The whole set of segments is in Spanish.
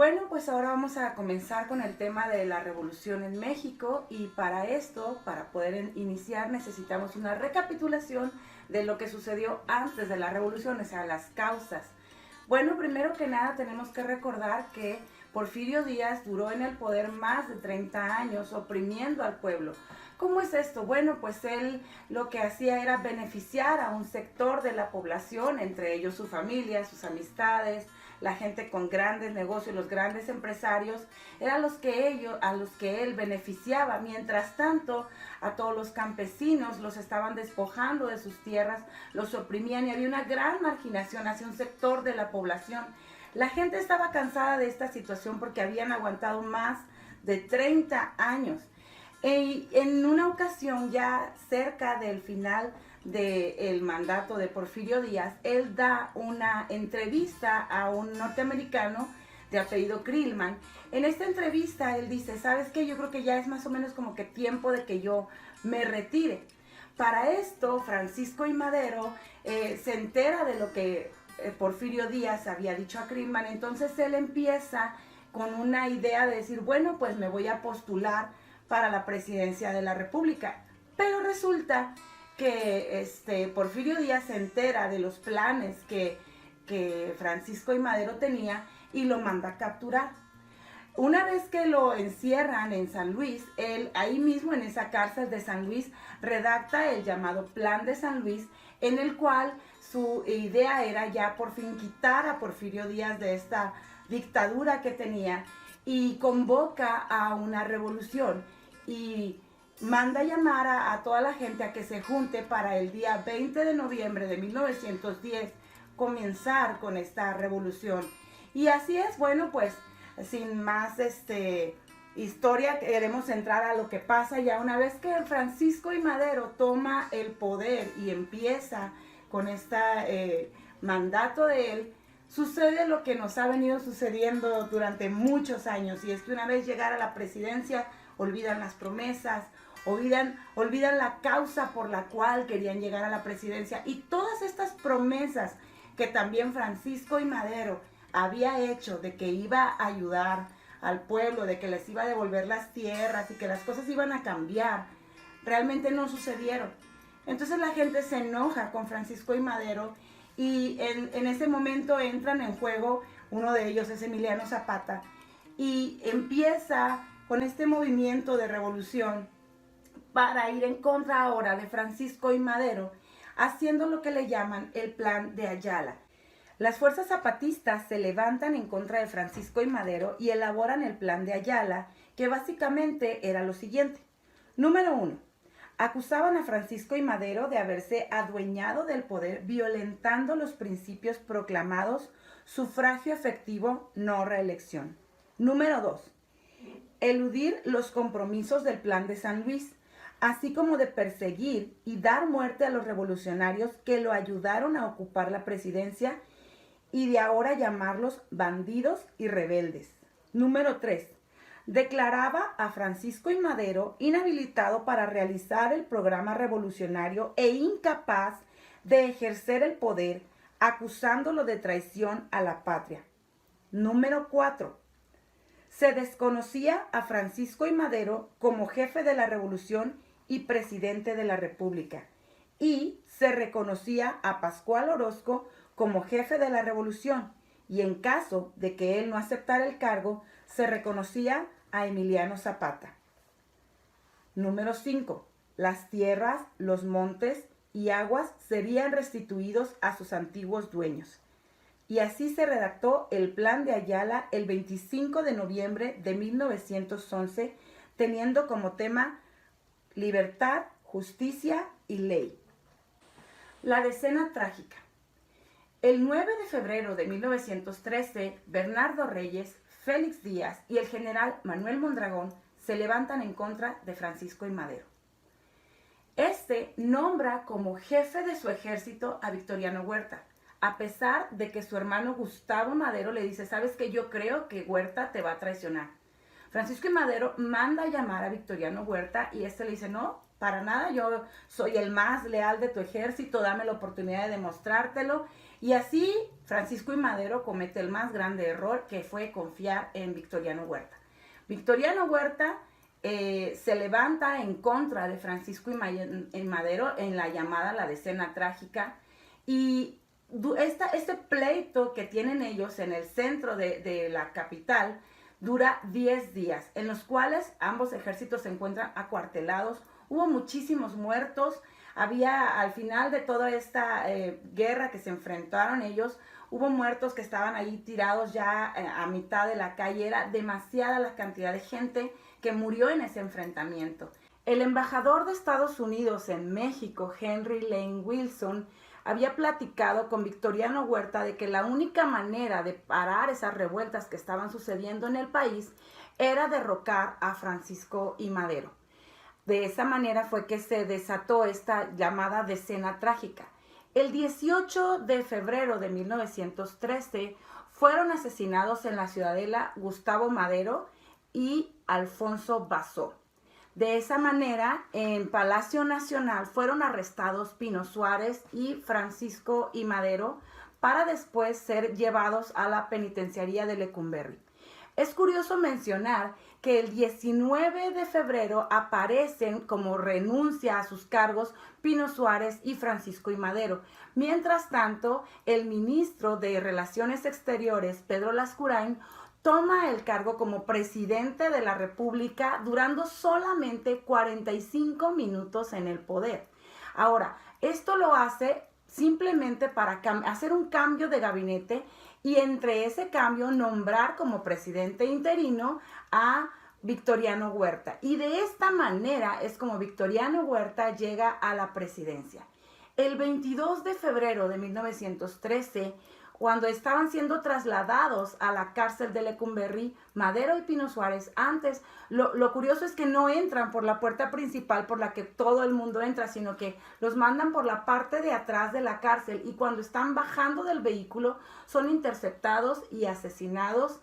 Bueno, pues ahora vamos a comenzar con el tema de la revolución en México y para esto, para poder iniciar, necesitamos una recapitulación de lo que sucedió antes de la revolución, o sea, las causas. Bueno, primero que nada tenemos que recordar que Porfirio Díaz duró en el poder más de 30 años oprimiendo al pueblo. ¿Cómo es esto? Bueno, pues él lo que hacía era beneficiar a un sector de la población, entre ellos su familia, sus amistades, la gente con grandes negocios, los grandes empresarios, eran a los que él beneficiaba. Mientras tanto, a todos los campesinos los estaban despojando de sus tierras, los oprimían y había una gran marginación hacia un sector de la población. La gente estaba cansada de esta situación porque habían aguantado más de 30 años. En una ocasión, ya cerca del final del mandato de Porfirio Díaz, él da una entrevista a un norteamericano de apellido Krillman. En esta entrevista él dice, ¿sabes qué? Yo creo que ya es más o menos como que tiempo de que yo me retire. Para esto, Francisco I. Madero se entera de lo que Porfirio Díaz había dicho a Krillman, entonces él empieza con una idea de decir, bueno, pues me voy a postular para la presidencia de la República. Pero resulta que Porfirio Díaz se entera de los planes que Francisco I. Madero tenía y lo manda a capturar. Una vez que lo encierran en San Luis, él ahí mismo en esa cárcel de San Luis redacta el llamado Plan de San Luis, en el cual su idea era ya por fin quitar a Porfirio Díaz de esta dictadura que tenía y convoca a una revolución y manda llamar a toda la gente a que se junte para el día 20 de noviembre de 1910 comenzar con esta revolución. Y así es, bueno, pues sin más historia, queremos entrar a lo que pasa ya una vez que Francisco I. Madero toma el poder y empieza con este mandato de él. Sucede lo que nos ha venido sucediendo durante muchos años, y es que una vez llegar a la presidencia, olvidan las promesas, olvidan la causa por la cual querían llegar a la presidencia, y todas estas promesas que también Francisco I. Madero había hecho de que iba a ayudar al pueblo, de que les iba a devolver las tierras y que las cosas iban a cambiar, realmente no sucedieron. Entonces la gente se enoja con Francisco I. Madero y en ese momento entran en juego, uno de ellos es Emiliano Zapata, y empieza con este movimiento de revolución para ir en contra ahora de Francisco I. Madero, haciendo lo que le llaman el Plan de Ayala. Las fuerzas zapatistas se levantan en contra de Francisco I. Madero y elaboran el Plan de Ayala, que básicamente era lo siguiente. Número 1. Acusaban a Francisco I. Madero de haberse adueñado del poder violentando los principios proclamados: sufragio efectivo, no reelección. Número 2. Eludir los compromisos del Plan de San Luis, así como de perseguir y dar muerte a los revolucionarios que lo ayudaron a ocupar la presidencia y de ahora llamarlos bandidos y rebeldes. Número 3. Declaraba a Francisco I. Madero inhabilitado para realizar el programa revolucionario e incapaz de ejercer el poder, acusándolo de traición a la patria. Número 4. Se desconocía a Francisco I. Madero como jefe de la revolución y presidente de la República, y se reconocía a Pascual Orozco como jefe de la revolución, y en caso de que él no aceptara el cargo, se reconocía a Emiliano Zapata. Número 5. Las tierras, los montes y aguas serían restituidos a sus antiguos dueños. Y así se redactó el Plan de Ayala el 25 de noviembre de 1911, teniendo como tema libertad, justicia y ley. La decena trágica. El 9 de febrero de 1913, Bernardo Reyes, Félix Díaz y el general Manuel Mondragón se levantan en contra de Francisco I. Madero. Este nombra como jefe de su ejército a Victoriano Huerta, a pesar de que su hermano Gustavo Madero le dice, ¿sabes qué? Yo creo que Huerta te va a traicionar. Francisco I. Madero manda a llamar a Victoriano Huerta y este le dice, no, para nada, yo soy el más leal de tu ejército, dame la oportunidad de demostrártelo. Y así Francisco I. Madero comete el más grande error, que fue confiar en Victoriano Huerta. Victoriano Huerta se levanta en contra de Francisco I. Madero en la llamada la Decena Trágica, y este pleito que tienen ellos en el centro de la capital dura 10 días, en los cuales ambos ejércitos se encuentran acuartelados. Hubo muchísimos muertos. Había, al final de toda esta guerra que se enfrentaron ellos, hubo muertos que estaban ahí tirados ya a mitad de la calle. Era demasiada la cantidad de gente que murió en ese enfrentamiento. El embajador de Estados Unidos en México, Henry Lane Wilson, había platicado con Victoriano Huerta de que la única manera de parar esas revueltas que estaban sucediendo en el país era derrocar a Francisco I. Madero. De esa manera fue que se desató esta llamada Decena Trágica. El 18 de febrero de 1913 fueron asesinados en la Ciudadela Gustavo Madero y Alfonso Basó. De esa manera, en Palacio Nacional fueron arrestados Pino Suárez y Francisco I. Madero para después ser llevados a la penitenciaría de Lecumberri. Es curioso mencionar que el 19 de febrero aparecen como renuncia a sus cargos Pino Suárez y Francisco I. Madero. Mientras tanto, el ministro de Relaciones Exteriores, Pedro Lascurain, toma el cargo como presidente de la República, durando solamente 45 minutos en el poder. Ahora, esto lo hace simplemente para hacer un cambio de gabinete y entre ese cambio nombrar como presidente interino a Victoriano Huerta. Y de esta manera es como Victoriano Huerta llega a la presidencia. El 22 de febrero de 1913, cuando estaban siendo trasladados a la cárcel de Lecumberri, Madero y Pino Suárez, antes, lo curioso es que no entran por la puerta principal por la que todo el mundo entra, sino que los mandan por la parte de atrás de la cárcel, y cuando están bajando del vehículo son interceptados y asesinados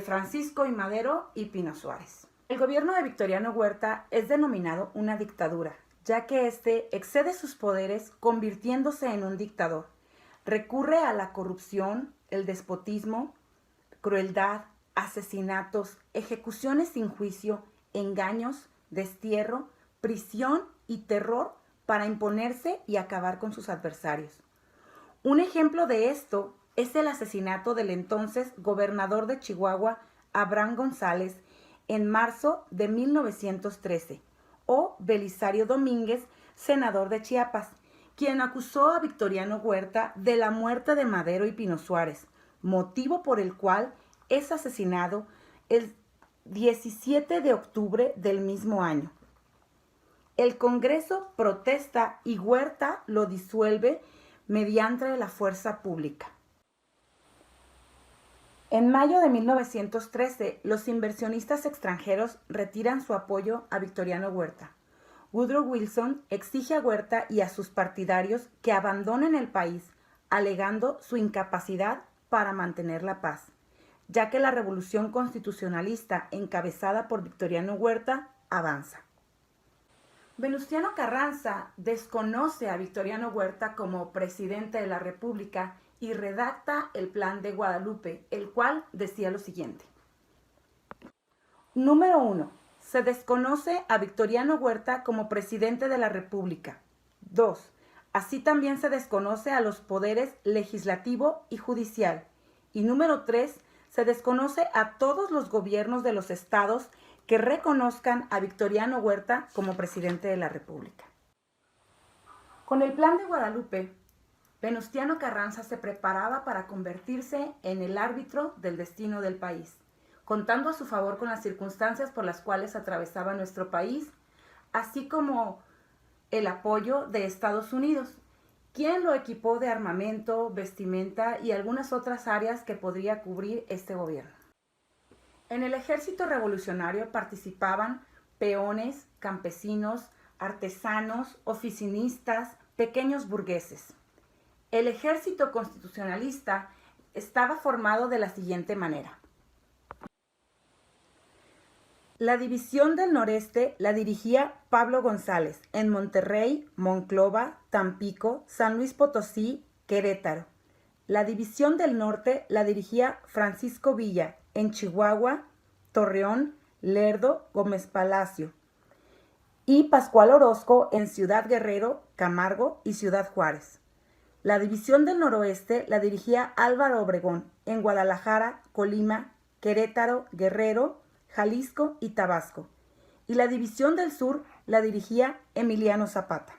Francisco I. Madero y Pino Suárez. El gobierno de Victoriano Huerta es denominado una dictadura, ya que este excede sus poderes convirtiéndose en un dictador. Recurre a la corrupción, el despotismo, crueldad, asesinatos, ejecuciones sin juicio, engaños, destierro, prisión y terror para imponerse y acabar con sus adversarios. Un ejemplo de esto es el asesinato del entonces gobernador de Chihuahua, Abraham González, en marzo de 1913, o Belisario Domínguez, senador de Chiapas, quien acusó a Victoriano Huerta de la muerte de Madero y Pino Suárez, motivo por el cual es asesinado el 17 de octubre del mismo año. El Congreso protesta y Huerta lo disuelve mediante la fuerza pública. En mayo de 1913, los inversionistas extranjeros retiran su apoyo a Victoriano Huerta. Woodrow Wilson exige a Huerta y a sus partidarios que abandonen el país, alegando su incapacidad para mantener la paz, ya que la revolución constitucionalista encabezada por Victoriano Huerta avanza. Venustiano Carranza desconoce a Victoriano Huerta como presidente de la República y redacta el Plan de Guadalupe, el cual decía lo siguiente. Número 1. Se desconoce a Victoriano Huerta como presidente de la República. 2. Así también se desconoce a los poderes legislativo y judicial. Y número 3. Se desconoce a todos los gobiernos de los estados que reconozcan a Victoriano Huerta como presidente de la República. Con el Plan de Guadalupe, Venustiano Carranza se preparaba para convertirse en el árbitro del destino del país, contando a su favor con las circunstancias por las cuales atravesaba nuestro país, así como el apoyo de Estados Unidos, quien lo equipó de armamento, vestimenta y algunas otras áreas que podría cubrir este gobierno. En el ejército revolucionario participaban peones, campesinos, artesanos, oficinistas, pequeños burgueses. El ejército constitucionalista estaba formado de la siguiente manera. La división del noreste la dirigía Pablo González en Monterrey, Monclova, Tampico, San Luis Potosí, Querétaro. La división del norte la dirigía Francisco Villa en Chihuahua, Torreón, Lerdo, Gómez Palacio. Y Pascual Orozco en Ciudad Guerrero, Camargo y Ciudad Juárez. La división del noroeste la dirigía Álvaro Obregón en Guadalajara, Colima, Querétaro, Guerrero, Jalisco y Tabasco. Y la división del sur la dirigía Emiliano Zapata.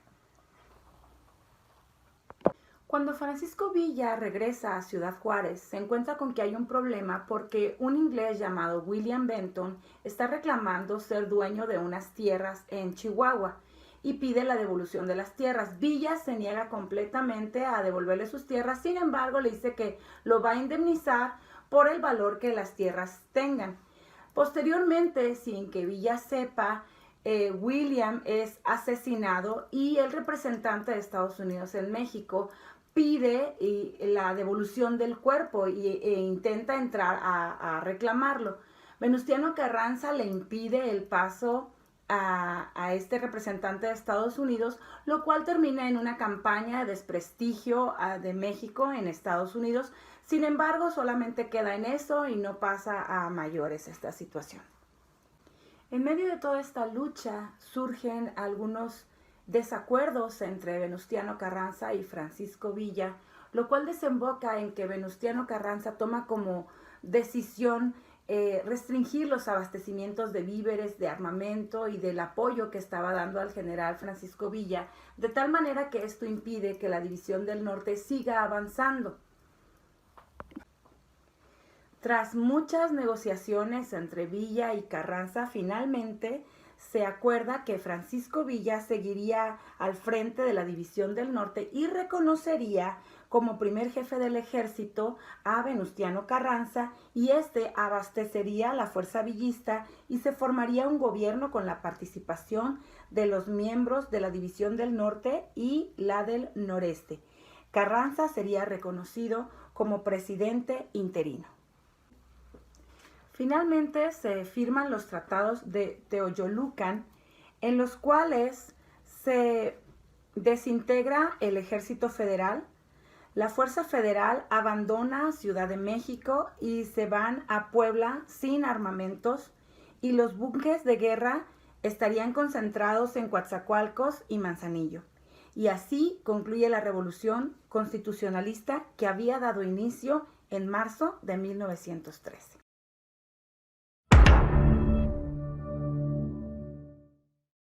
Cuando Francisco Villa regresa a Ciudad Juárez, se encuentra con que hay un problema porque un inglés llamado William Benton está reclamando ser dueño de unas tierras en Chihuahua y pide la devolución de las tierras. Villa se niega completamente a devolverle sus tierras, sin embargo le dice que lo va a indemnizar por el valor que las tierras tengan. Posteriormente, sin que Villa sepa, William es asesinado y el representante de Estados Unidos en México pide la devolución del cuerpo e intenta entrar a reclamarlo. Venustiano Carranza le impide el paso a este representante de Estados Unidos, lo cual termina en una campaña de desprestigio de México en Estados Unidos. Sin embargo, solamente queda en eso y no pasa a mayores esta situación. En medio de toda esta lucha surgen algunos desacuerdos entre Venustiano Carranza y Francisco Villa, lo cual desemboca en que Venustiano Carranza toma como decisión restringir los abastecimientos de víveres, de armamento y del apoyo que estaba dando al general Francisco Villa, de tal manera que esto impide que la división del norte siga avanzando. Tras muchas negociaciones entre Villa y Carranza, finalmente se acuerda que Francisco Villa seguiría al frente de la división del norte y reconocería como primer jefe del ejército a Venustiano Carranza, y este abastecería la fuerza villista y se formaría un gobierno con la participación de los miembros de la división del norte y la del noreste. Carranza sería reconocido como presidente interino. Finalmente se firman los tratados de Teoyolucan, en los cuales se desintegra el ejército federal, la fuerza federal abandona Ciudad de México y se van a Puebla sin armamentos, y los buques de guerra estarían concentrados en Coatzacoalcos y Manzanillo. Y así concluye la revolución constitucionalista que había dado inicio en marzo de 1913.